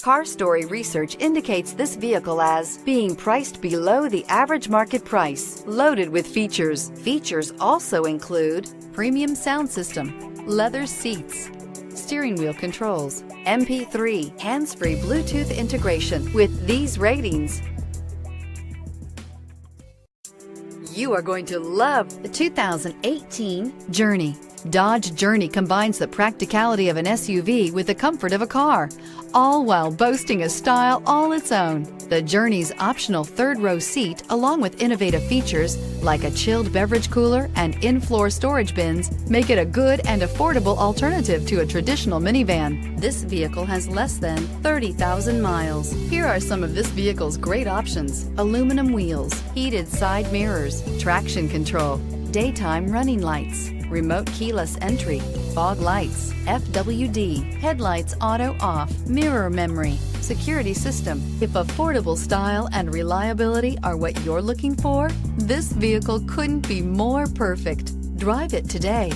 Car Story research indicates this vehicle as being priced below the average market price, loaded with features. Features also include premium sound system, leather seats, steering wheel controls, MP3, hands-free Bluetooth integration. With these ratings, you are going to love the 2018 Journey. Dodge Journey combines the practicality of an SUV with the comfort of a car, all while boasting a style all its own. The Journey's optional third-row seat, along with innovative features like a chilled beverage cooler and in-floor storage bins, make it a good and affordable alternative to a traditional minivan. This vehicle has less than 30,000 miles. Here are some of this vehicle's great options: aluminum wheels, heated side mirrors, traction control, daytime running lights, remote keyless entry, fog lights, FWD, headlights auto off, mirror memory, security system. If affordable style and reliability are what you're looking for, this vehicle couldn't be more perfect. Drive it today.